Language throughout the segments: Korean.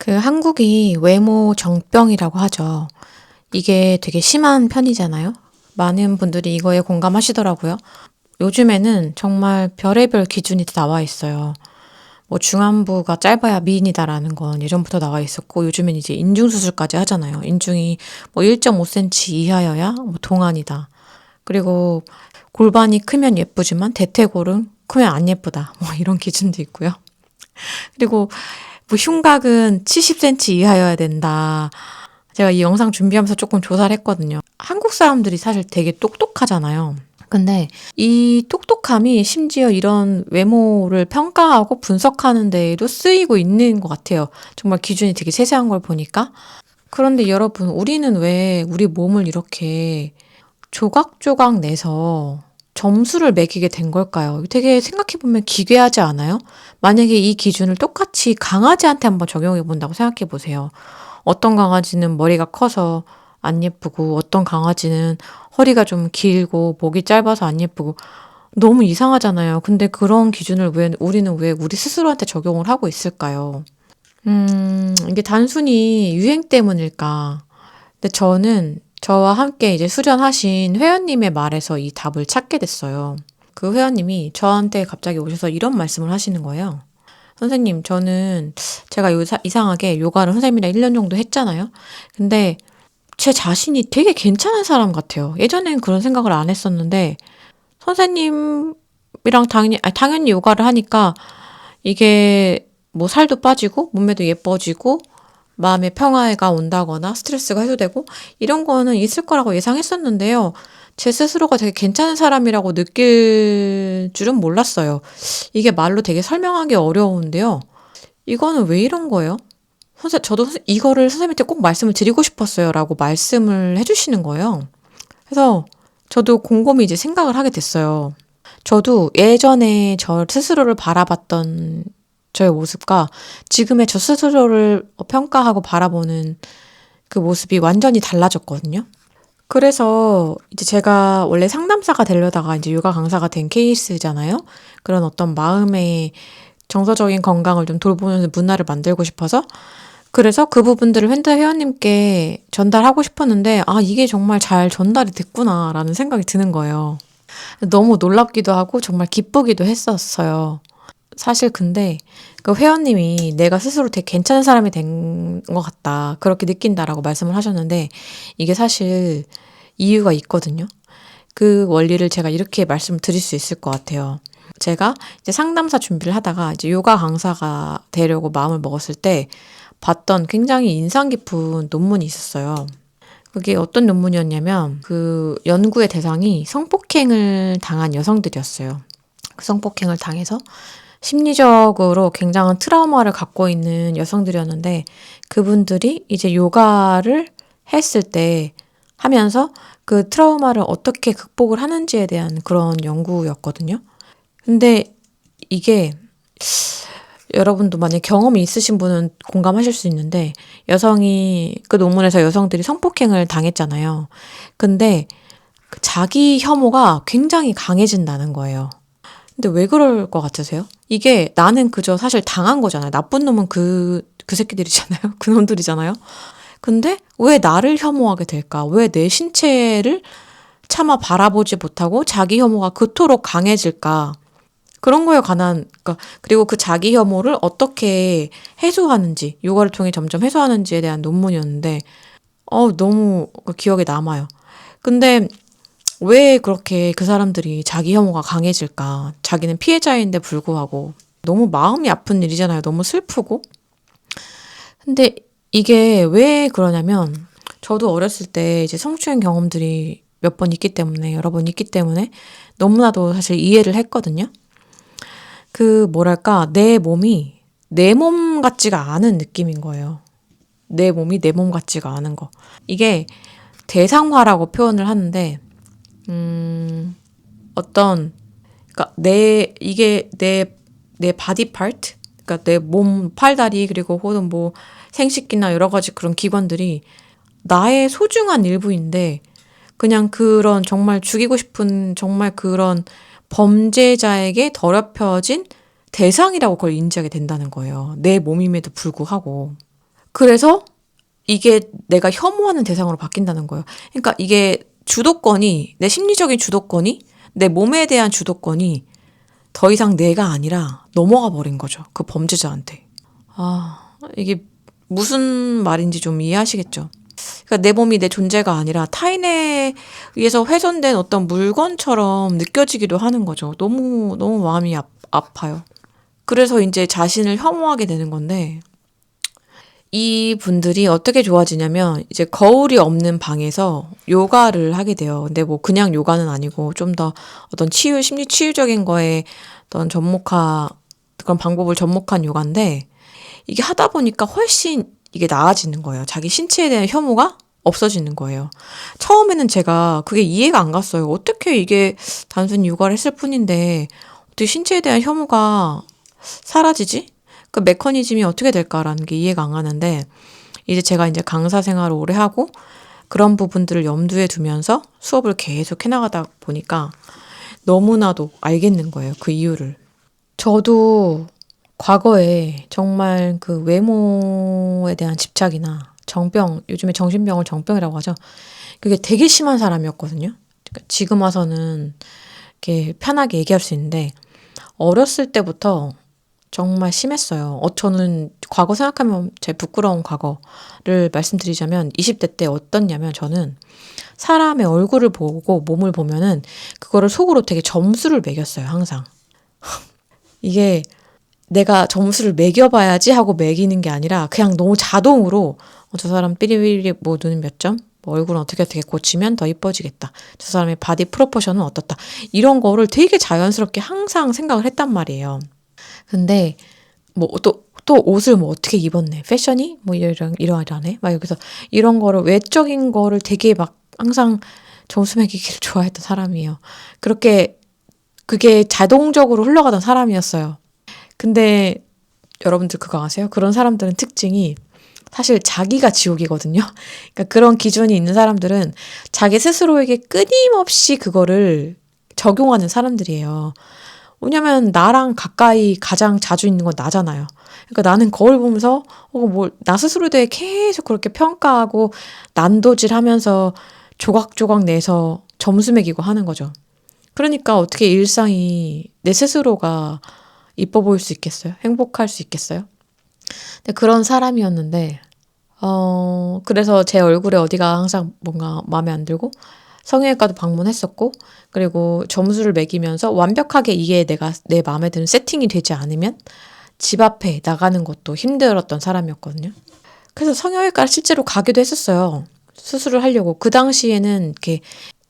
그 한국이 외모 정병이라고 하죠. 이게 되게 심한 편이잖아요. 많은 분들이 이거에 공감하시더라고요. 요즘에는 정말 별의별 기준이 다 나와 있어요. 뭐 중안부가 짧아야 미인이다라는 건 예전부터 나와 있었고 요즘엔 이제 인중수술까지 하잖아요. 인중이 뭐 1.5cm 이하여야 뭐 동안이다. 그리고 골반이 크면 예쁘지만 대퇴골은 크면 안 예쁘다. 뭐 이런 기준도 있고요. 그리고 뭐 흉곽은 70cm 이하여야 된다. 제가 이 영상 준비하면서 조금 조사를 했거든요. 한국 사람들이 사실 되게 똑똑하잖아요. 근데 이 똑똑함이 심지어 이런 외모를 평가하고 분석하는 데에도 쓰이고 있는 것 같아요. 정말 기준이 되게 세세한 걸 보니까. 그런데 여러분, 우리는 왜 우리 몸을 이렇게 조각조각 내서 점수를 매기게 된 걸까요? 되게 생각해보면 기괴하지 않아요? 만약에 이 기준을 똑같이 강아지한테 한번 적용해 본다고 생각해 보세요. 어떤 강아지는 머리가 커서 안 예쁘고, 어떤 강아지는 허리가 좀 길고, 목이 짧아서 안 예쁘고, 너무 이상하잖아요. 근데 그런 기준을 우리는 왜 우리 스스로한테 적용을 하고 있을까요? 이게 단순히 유행 때문일까? 근데 저는 저와 함께 이제 수련하신 회원님의 말에서 이 답을 찾게 됐어요. 그 회원님이 저한테 갑자기 오셔서 이런 말씀을 하시는 거예요. 선생님, 저는 제가 이상하게 요가를 선생님이랑 1년 정도 했잖아요. 근데 제 자신이 되게 괜찮은 사람 같아요. 예전엔 그런 생각을 안 했었는데 선생님이랑 당연히 요가를 하니까 이게 뭐 살도 빠지고 몸매도 예뻐지고 마음의 평화가 온다거나 스트레스가 해소되고 이런 거는 있을 거라고 예상했었는데요. 제 스스로가 되게 괜찮은 사람이라고 느낄 줄은 몰랐어요. 이게 말로 되게 설명하기 어려운데요. 이거는 왜 이런 거예요? 저도 이거를 선생님한테 꼭 말씀을 드리고 싶었어요. 라고 말씀을 해주시는 거예요. 그래서 저도 곰곰이 이제 생각을 하게 됐어요. 저도 예전에 저 스스로를 바라봤던 저의 모습과 지금의 저 스스로를 평가하고 바라보는 그 모습이 완전히 달라졌거든요. 그래서 이제 제가 원래 상담사가 되려다가 이제 요가 강사가 된 케이스잖아요. 그런 어떤 마음의 정서적인 건강을 좀 돌보는 문화를 만들고 싶어서 그래서 그 부분들을 팬더 회원님께 전달하고 싶었는데 이게 정말 잘 전달이 됐구나라는 생각이 드는 거예요. 너무 놀랍기도 하고 정말 기쁘기도 했었어요. 사실 근데 그 회원님이 내가 스스로 되게 괜찮은 사람이 된 것 같다. 그렇게 느낀다라고 말씀을 하셨는데 이게 사실 이유가 있거든요. 그 원리를 제가 이렇게 말씀을 드릴 수 있을 것 같아요. 제가 이제 상담사 준비를 하다가 이제 요가 강사가 되려고 마음을 먹었을 때 봤던 굉장히 인상 깊은 논문이 있었어요. 그게 어떤 논문이었냐면 그 연구의 대상이 성폭행을 당한 여성들이었어요. 그 성폭행을 당해서 심리적으로 굉장한 트라우마를 갖고 있는 여성들이었는데 그분들이 이제 요가를 했을 때 하면서 그 트라우마를 어떻게 극복을 하는지에 대한 그런 연구였거든요. 근데 이게 여러분도 만약 경험이 있으신 분은 공감하실 수 있는데 여성이 그 논문에서 여성들이 성폭행을 당했잖아요. 근데 그 자기 혐오가 굉장히 강해진다는 거예요. 근데 왜 그럴 것 같으세요? 이게 나는 그저 사실 당한 거잖아요. 나쁜 놈은 그 새끼들이잖아요. 그 놈들이잖아요. 근데 왜 나를 혐오하게 될까? 왜 내 신체를 차마 바라보지 못하고 자기 혐오가 그토록 강해질까? 그런 거에 관한, 그러니까 그리고 그 자기 혐오를 어떻게 해소하는지, 요가를 통해 점점 해소하는지에 대한 논문이었는데, 너무 기억에 남아요. 근데 왜 그렇게 그 사람들이 자기 혐오가 강해질까? 자기는 피해자인데 불구하고 너무 마음이 아픈 일이잖아요. 너무 슬프고. 근데 이게 왜 그러냐면 저도 어렸을 때 이제 성추행 경험들이 몇 번 있기 때문에 여러 번 있기 때문에 너무나도 사실 이해를 했거든요. 그 뭐랄까 내 몸이 내 몸 같지가 않은 느낌인 거예요. 내 몸이 내 몸 같지가 않은 거. 이게 대상화라고 표현을 하는데 어떤 그러니까 이게 내 바디 파트 그러니까 내 몸 팔다리 그리고 혹은 뭐 생식기나 여러 가지 그런 기관들이 나의 소중한 일부인데 그냥 그런 정말 죽이고 싶은 정말 그런 범죄자에게 더럽혀진 대상이라고 그걸 인지하게 된다는 거예요. 내 몸임에도 불구하고. 그래서 이게 내가 혐오하는 대상으로 바뀐다는 거예요. 그러니까 이게 주도권이, 내 심리적인 주도권이, 내 몸에 대한 주도권이 더 이상 내가 아니라 넘어가 버린 거죠. 그 범죄자한테. 이게 무슨 말인지 좀 이해하시겠죠? 그러니까 내 몸이 내 존재가 아니라 타인에 의해서 훼손된 어떤 물건처럼 느껴지기도 하는 거죠. 너무, 너무 마음이 아파요. 그래서 이제 자신을 혐오하게 되는 건데, 이 분들이 어떻게 좋아지냐면, 이제 거울이 없는 방에서 요가를 하게 돼요. 근데 뭐 그냥 요가는 아니고, 좀 더 어떤 심리 치유적인 거에 어떤 그런 방법을 접목한 요가인데, 이게 하다 보니까 훨씬 이게 나아지는 거예요. 자기 신체에 대한 혐오가 없어지는 거예요. 처음에는 제가 그게 이해가 안 갔어요. 어떻게 이게 단순히 요가를 했을 뿐인데 어떻게 신체에 대한 혐오가 사라지지? 그 메커니즘이 어떻게 될까라는 게 이해가 안 가는데 이제 제가 이제 강사 생활을 오래 하고 그런 부분들을 염두에 두면서 수업을 계속 해나가다 보니까 너무나도 알겠는 거예요. 그 이유를. 저도 과거에 정말 그 외모에 대한 집착이나 요즘에 정신병을 정병이라고 하죠. 그게 되게 심한 사람이었거든요. 그러니까 지금 와서는 이렇게 편하게 얘기할 수 있는데, 어렸을 때부터 정말 심했어요. 저는 과거 생각하면 제 부끄러운 과거를 말씀드리자면 20대 때 어떻냐면 저는 사람의 얼굴을 보고 몸을 보면은 그거를 속으로 되게 점수를 매겼어요, 항상. 이게 내가 점수를 매겨봐야지 하고 매기는 게 아니라 그냥 너무 자동으로 저 사람 삐리삐리 뭐 눈은 몇 점? 뭐 얼굴은 어떻게 고치면 더 이뻐지겠다. 저 사람의 바디 프로포션은 어떻다. 이런 거를 되게 자연스럽게 항상 생각을 했단 말이에요. 근데 뭐 또 옷을 뭐 어떻게 입었네. 패션이 뭐 이러하네. 막 여기서 이런 거를 외적인 거를 되게 막 항상 점수 매기기를 좋아했던 사람이에요. 그게 자동적으로 흘러가던 사람이었어요. 근데 여러분들 그거 아세요? 그런 사람들은 특징이 사실 자기가 지옥이거든요. 그러니까 그런 기준이 있는 사람들은 자기 스스로에게 끊임없이 그거를 적용하는 사람들이에요. 왜냐면 나랑 가까이 가장 자주 있는 건 나잖아요. 그러니까 나는 거울 보면서 나 스스로에 대해 계속 그렇게 평가하고 난도질하면서 조각조각 내서 점수 매기고 하는 거죠. 그러니까 어떻게 일상이 내 스스로가 이뻐 보일 수 있겠어요? 행복할 수 있겠어요? 근데 그런 사람이었는데, 그래서 제 얼굴에 어디가 항상 뭔가 마음에 안 들고, 성형외과도 방문했었고, 그리고 점수를 매기면서 완벽하게 이게 내 마음에 드는 세팅이 되지 않으면 집 앞에 나가는 것도 힘들었던 사람이었거든요. 그래서 성형외과를 실제로 가기도 했었어요. 수술을 하려고. 그 당시에는 이렇게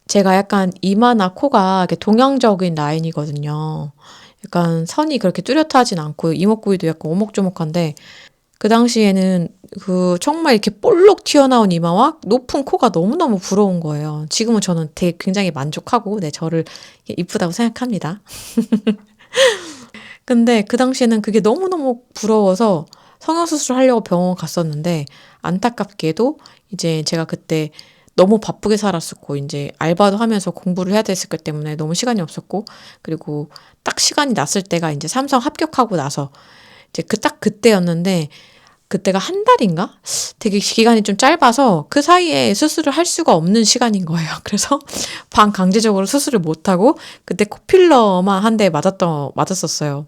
제가 약간 이마나 코가 이렇게 동양적인 라인이거든요. 약간 선이 그렇게 뚜렷하진 않고 이목구비도 약간 오목조목한데 그 당시에는 그 정말 이렇게 볼록 튀어나온 이마와 높은 코가 너무너무 부러운 거예요. 지금은 저는 되게 굉장히 만족하고 저를 이쁘다고 생각합니다. 근데 그 당시에는 그게 너무너무 부러워서 성형수술을 하려고 병원 갔었는데 안타깝게도 이제 제가 그때 너무 바쁘게 살았었고 이제 알바도 하면서 공부를 해야 됐을 것 때문에 너무 시간이 없었고 그리고 딱 시간이 났을 때가 이제 삼성 합격하고 나서 이제 그때였는데 그때가 한 달인가? 되게 기간이 좀 짧아서 그 사이에 수술을 할 수가 없는 시간인 거예요. 그래서 반강제적으로 수술을 못하고 그때 코필러만 한 대 맞았었어요.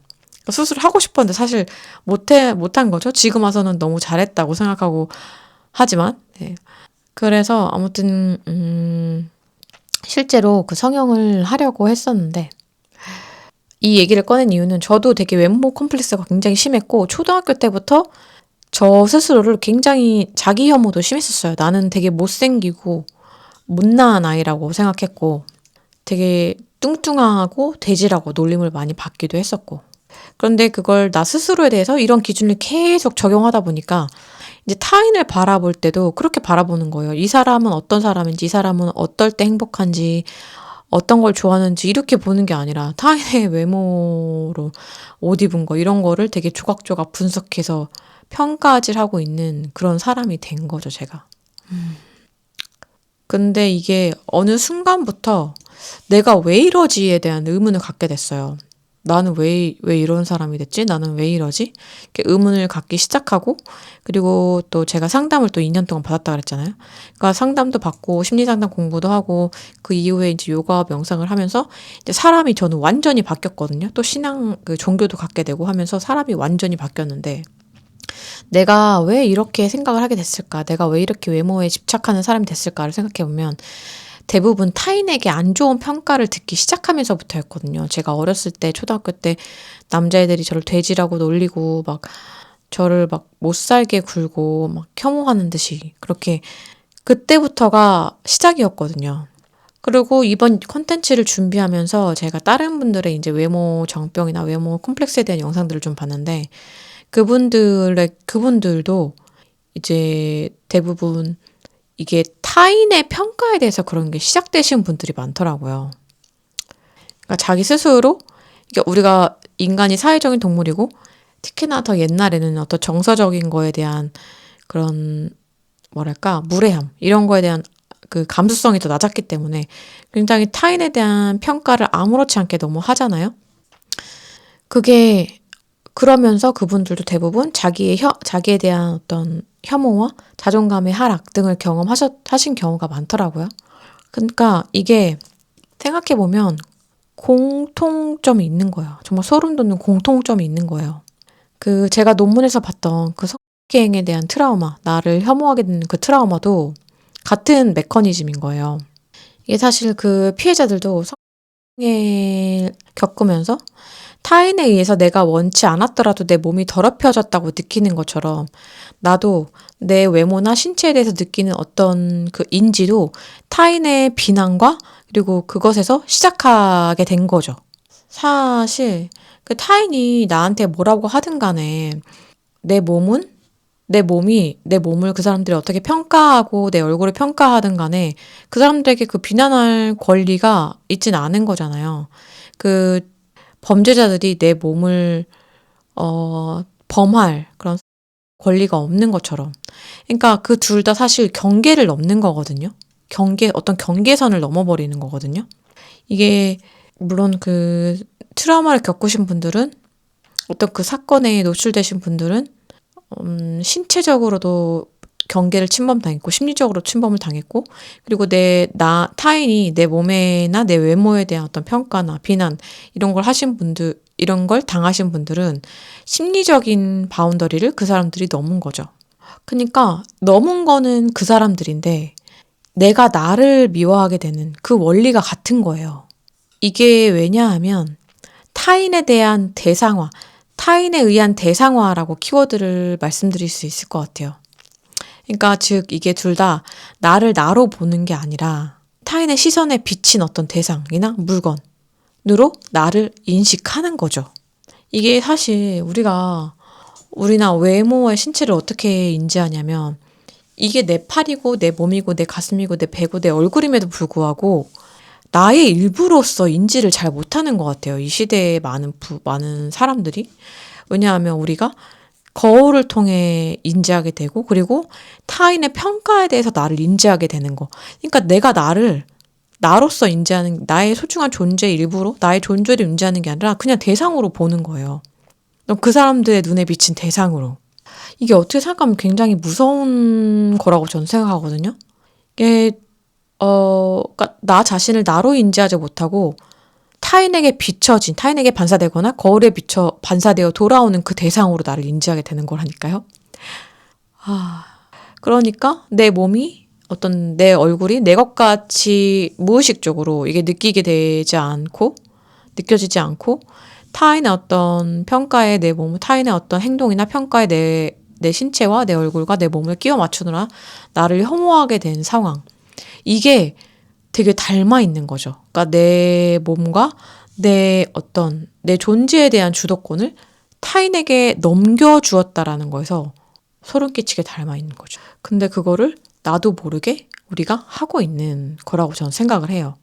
수술을 하고 싶었는데 사실 못한 거죠. 지금 와서는 너무 잘했다고 생각하고 하지만, 네. 그래서 아무튼, 실제로 그 성형을 하려고 했었는데, 이 얘기를 꺼낸 이유는 저도 되게 외모 컴플렉스가 굉장히 심했고, 초등학교 때부터 저 스스로를 굉장히 자기 혐오도 심했었어요. 나는 되게 못생기고, 못나은 아이라고 생각했고, 되게 뚱뚱하고 돼지라고 놀림을 많이 받기도 했었고. 그런데 그걸 나 스스로에 대해서 이런 기준을 계속 적용하다 보니까 이제 타인을 바라볼 때도 그렇게 바라보는 거예요. 이 사람은 어떤 사람인지, 이 사람은 어떨 때 행복한지, 어떤 걸 좋아하는지 이렇게 보는 게 아니라 타인의 외모로 옷 입은 거 이런 거를 되게 조각조각 분석해서 평가질하고 있는 그런 사람이 된 거죠, 제가. 근데 이게 어느 순간부터 내가 왜 이러지에 대한 의문을 갖게 됐어요. 나는 왜 이런 사람이 됐지? 나는 왜 이러지? 이렇게 의문을 갖기 시작하고, 그리고 또 제가 상담을 또 2년 동안 받았다 그랬잖아요. 그러니까 상담도 받고 심리 상담 공부도 하고 그 이후에 이제 요가 명상을 하면서 이제 사람이 저는 완전히 바뀌었거든요. 또 신앙 그 종교도 갖게 되고 하면서 사람이 완전히 바뀌었는데 내가 왜 이렇게 생각을 하게 됐을까? 내가 왜 이렇게 외모에 집착하는 사람이 됐을까를 생각해 보면 대부분 타인에게 안 좋은 평가를 듣기 시작하면서부터였거든요. 제가 어렸을 때, 초등학교 때 남자애들이 저를 돼지라고 놀리고 막 저를 막 못 살게 굴고 막 혐오하는 듯이 그렇게 그때부터가 시작이었거든요. 그리고 이번 콘텐츠를 준비하면서 제가 다른 분들의 이제 외모 정병이나 외모 콤플렉스에 대한 영상들을 좀 봤는데 그분들도 이제 대부분 이게 타인의 평가에 대해서 그런 게 시작되신 분들이 많더라고요. 그러니까 자기 스스로, 그러니까 우리가 인간이 사회적인 동물이고, 특히나 더 옛날에는 어떤 정서적인 거에 대한 그런, 뭐랄까, 무례함, 이런 거에 대한 그 감수성이 더 낮았기 때문에 굉장히 타인에 대한 평가를 아무렇지 않게 너무 하잖아요. 그게 그러면서 그분들도 대부분 자기에 대한 어떤 혐오와 자존감의 하락 등을 하신 경우가 많더라고요. 그러니까 이게 생각해보면 공통점이 있는 거예요. 정말 소름 돋는 공통점이 있는 거예요. 그 제가 논문에서 봤던 그 성기행에 대한 트라우마, 나를 혐오하게 되는 그 트라우마도 같은 메커니즘인 거예요. 이게 사실 그 피해자들도 성행을 겪으면서 타인에 의해서 내가 원치 않았더라도 내 몸이 더럽혀졌다고 느끼는 것처럼 나도 내 외모나 신체에 대해서 느끼는 어떤 그 인지도 타인의 비난과 그리고 그것에서 시작하게 된 거죠. 사실 그 타인이 나한테 뭐라고 하든 간에 내 몸은 내 몸을 그 사람들이 어떻게 평가하고 내 얼굴을 평가하든 간에 그 사람들에게 그 비난할 권리가 있진 않은 거잖아요. 그 범죄자들이 내 몸을 범할 그런 권리가 없는 것처럼. 그러니까 그 둘 다 사실 경계를 넘는 거거든요. 어떤 경계선을 넘어버리는 거거든요. 이게 물론 그 트라우마를 겪으신 분들은 어떤 그 사건에 노출되신 분들은 신체적으로도 경계를 침범당했고 심리적으로 침범을 당했고 그리고 타인이 내 몸에나 내 외모에 대한 어떤 평가나 비난 이런 걸 당하신 분들은 심리적인 바운더리를 그 사람들이 넘은 거죠. 그러니까 넘은 거는 그 사람들인데 내가 나를 미워하게 되는 그 원리가 같은 거예요. 이게 왜냐하면 타인에 대한 대상화, 타인에 의한 대상화라고 키워드를 말씀드릴 수 있을 것 같아요. 그러니까 즉 이게 둘 다 나를 나로 보는 게 아니라 타인의 시선에 비친 어떤 대상이나 물건으로 나를 인식하는 거죠. 이게 사실 우리나 외모와 신체를 어떻게 인지하냐면 이게 내 팔이고 내 몸이고 내 가슴이고 내 배고 내 얼굴임에도 불구하고 나의 일부로서 인지를 잘 못하는 것 같아요. 이 시대의 많은 사람들이. 왜냐하면 우리가 거울을 통해 인지하게 되고 그리고 타인의 평가에 대해서 나를 인지하게 되는 거. 그러니까 내가 나로서 인지하는 나의 소중한 존재의 일부로 나의 존재를 인지하는 게 아니라 그냥 대상으로 보는 거예요. 그 사람들의 눈에 비친 대상으로. 이게 어떻게 생각하면 굉장히 무서운 거라고 저는 생각하거든요. 이게 그러니까 나 자신을 나로 인지하지 못하고 타인에게 반사되거나 거울에 비쳐 반사되어 돌아오는 그 대상으로 나를 인지하게 되는 거라니까요. 그러니까 내 몸이 어떤 내 얼굴이 내 것 같이 무의식적으로 이게 느껴지지 않고 타인의 어떤 평가에 내 몸을 타인의 어떤 행동이나 평가에 내 신체와 내 얼굴과 내 몸을 끼워 맞추느라 나를 혐오하게 된 상황. 이게 되게 닮아 있는 거죠. 그러니까 내 몸과 내 존재에 대한 주도권을 타인에게 넘겨주었다라는 거에서 소름 끼치게 닮아 있는 거죠. 근데 그거를 나도 모르게 우리가 하고 있는 거라고 저는 생각을 해요.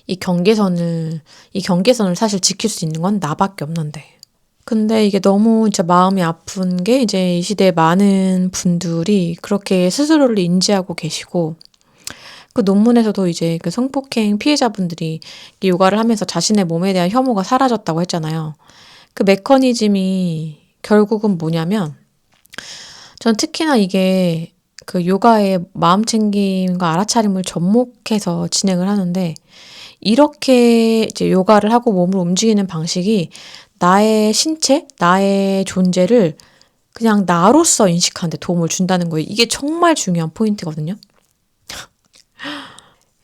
이 경계선을 사실 지킬 수 있는 건 나밖에 없는데. 근데 이게 너무 진짜 마음이 아픈 게 이제 이 시대에 많은 분들이 그렇게 스스로를 인지하고 계시고 그 논문에서도 이제 그 성폭행 피해자분들이 요가를 하면서 자신의 몸에 대한 혐오가 사라졌다고 했잖아요. 그 메커니즘이 결국은 뭐냐면, 전 특히나 이게 그 요가의 마음챙김과 알아차림을 접목해서 진행을 하는데, 이렇게 이제 요가를 하고 몸을 움직이는 방식이 나의 신체, 나의 존재를 그냥 나로서 인식하는 데 도움을 준다는 거예요. 이게 정말 중요한 포인트거든요.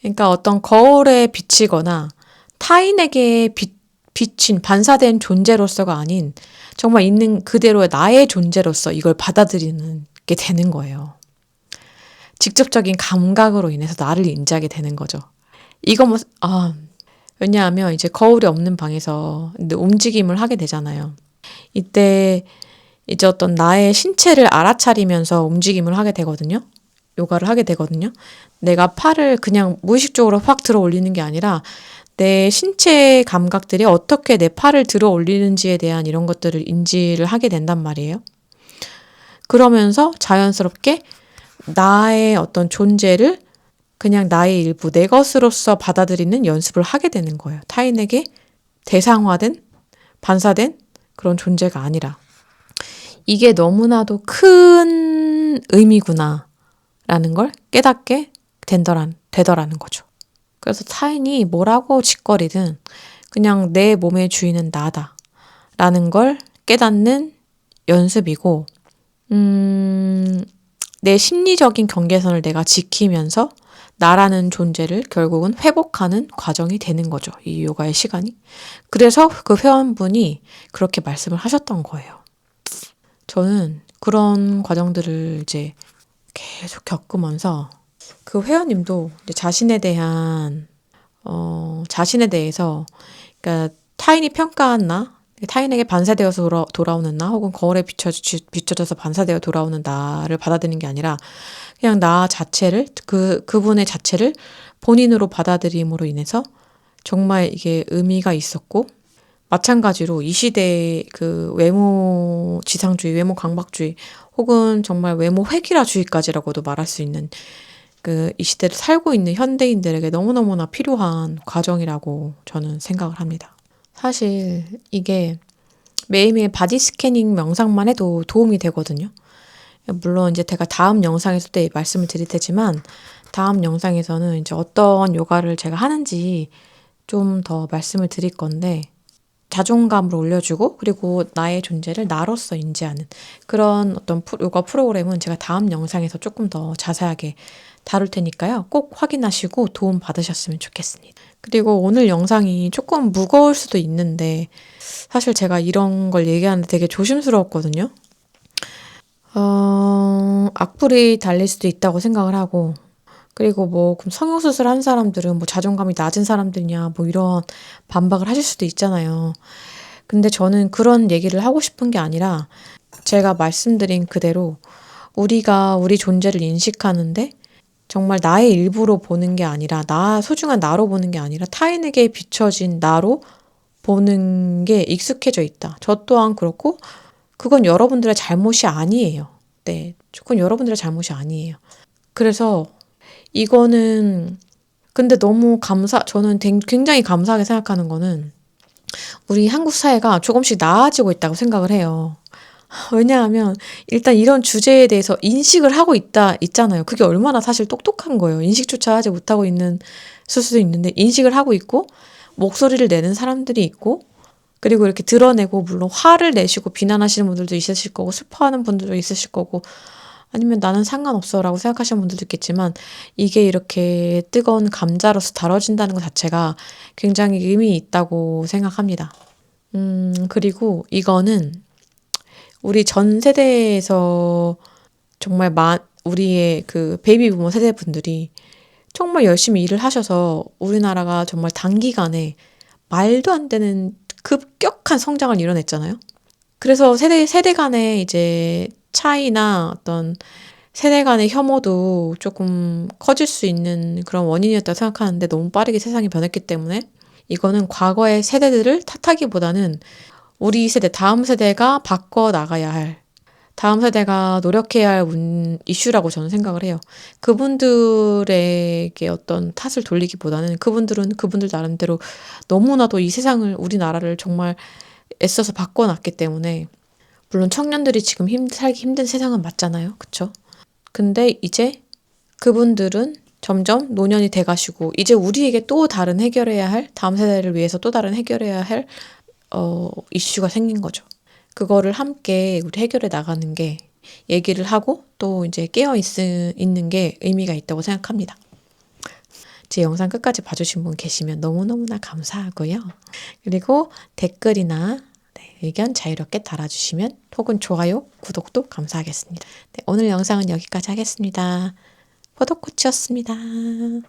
그러니까 어떤 거울에 비치거나 타인에게 비친 반사된 존재로서가 아닌 정말 있는 그대로의 나의 존재로서 이걸 받아들이는 게 되는 거예요. 직접적인 감각으로 인해서 나를 인지하게 되는 거죠. 이거 뭐, 왜냐하면 이제 거울이 없는 방에서 움직임을 하게 되잖아요. 이때 이제 어떤 나의 신체를 알아차리면서 움직임을 하게 되거든요. 요가를 하게 되거든요. 내가 팔을 그냥 무의식적으로 확 들어 올리는 게 아니라 내 신체 감각들이 어떻게 내 팔을 들어 올리는지에 대한 이런 것들을 인지를 하게 된단 말이에요. 그러면서 자연스럽게 나의 어떤 존재를 그냥 나의 일부, 내 것으로서 받아들이는 연습을 하게 되는 거예요. 타인에게 대상화된, 반사된 그런 존재가 아니라. 이게 너무나도 큰 의미구나 라는 걸 깨닫게 되더라는 거죠. 그래서 타인이 뭐라고 짓거리든 그냥 내 몸의 주인은 나다 라는 걸 깨닫는 연습이고, 내 심리적인 경계선을 내가 지키면서 나라는 존재를 결국은 회복하는 과정이 되는 거죠. 이 요가의 시간이. 그래서 그 회원분이 그렇게 말씀을 하셨던 거예요. 저는 그런 과정들을 이제 계속 겪으면서 그 회원님도 이제 자신에 대해서, 그러니까 타인이 평가한 나, 타인에게 반사되어서 돌아오는 나, 혹은 거울에 비춰져서 반사되어 돌아오는 나를 받아들이는 게 아니라 그냥 나 자체를, 그분의 자체를 본인으로 받아들임으로 인해서 정말 이게 의미가 있었고, 마찬가지로 이 시대의 그 외모 지상주의, 외모 강박주의, 혹은 정말 외모 획일화주의까지라고도 말할 수 있는 이 시대를 살고 있는 현대인들에게 너무너무나 필요한 과정이라고 저는 생각을 합니다. 사실 이게 매일매일 바디 스캐닝 명상만 해도 도움이 되거든요. 물론 이제 제가 다음 영상에서 때 말씀을 드릴 테지만, 다음 영상에서는 이제 어떤 요가를 제가 하는지 좀 더 말씀을 드릴 건데, 자존감을 올려주고 그리고 나의 존재를 나로서 인지하는 그런 어떤 요가 프로그램은 제가 다음 영상에서 조금 더 자세하게 다룰 테니까요. 꼭 확인하시고 도움 받으셨으면 좋겠습니다. 그리고 오늘 영상이 조금 무거울 수도 있는데 사실 제가 이런 걸 얘기하는데 되게 조심스러웠거든요. 악플이 달릴 수도 있다고 생각을 하고, 그리고 뭐 그럼 성형수술 한 사람들은 뭐 자존감이 낮은 사람들이냐 뭐 이런 반박을 하실 수도 있잖아요. 근데 저는 그런 얘기를 하고 싶은 게 아니라 제가 말씀드린 그대로 우리가 우리 존재를 인식하는데 정말 나의 일부로 보는 게 아니라 소중한 나로 보는 게 아니라 타인에게 비춰진 나로 보는 게 익숙해져 있다. 저 또한 그렇고 그건 여러분들의 잘못이 아니에요. 네, 그건 여러분들의 잘못이 아니에요. 그래서 이거는 근데 너무 저는 굉장히 감사하게 생각하는 거는 우리 한국 사회가 조금씩 나아지고 있다고 생각을 해요. 왜냐하면 일단 이런 주제에 대해서 인식을 하고 있잖아요. 그게 얼마나 사실 똑똑한 거예요. 인식조차 하지 못하고 있을 수도 있는데 인식을 하고 있고 목소리를 내는 사람들이 있고, 그리고 이렇게 드러내고 물론 화를 내시고 비난하시는 분들도 있으실 거고 슬퍼하는 분들도 있으실 거고 아니면 나는 상관없어 라고 생각하시는 분들도 있겠지만, 이게 이렇게 뜨거운 감자로서 다뤄진다는 것 자체가 굉장히 의미 있다고 생각합니다. 그리고 이거는 우리 전 세대에서 정말 우리의 그 베이비 부모 세대분들이 정말 열심히 일을 하셔서 우리나라가 정말 단기간에 말도 안 되는 급격한 성장을 이뤄냈잖아요. 그래서 세대 간의 이제 차이나 어떤 세대 간의 혐오도 조금 커질 수 있는 그런 원인이었다고 생각하는데, 너무 빠르게 세상이 변했기 때문에 이거는 과거의 세대들을 탓하기보다는 우리 세대, 다음 세대가 바꿔 나가야 할, 다음 세대가 노력해야 할 이슈라고 저는 생각을 해요. 그분들에게 어떤 탓을 돌리기보다는 그분들은 그분들 나름대로 너무나도 이 세상을, 우리나라를 정말 애써서 바꿔놨기 때문에, 물론 청년들이 지금 살기 힘든 세상은 맞잖아요. 그쵸? 근데 이제 그분들은 점점 노년이 돼가시고 이제 우리에게 또 다른 해결해야 할, 다음 세대를 위해서 또 다른 해결해야 할 이슈가 생긴 거죠. 그거를 함께 우리 해결해 나가는 게, 얘기를 하고 또 이제 있는 게 의미가 있다고 생각합니다. 제 영상 끝까지 봐주신 분 계시면 너무너무나 감사하고요. 그리고 댓글이나 의견 자유롭게 달아주시면, 혹은 좋아요, 구독도 감사하겠습니다. 오늘 영상은 여기까지 하겠습니다. 포도코치였습니다.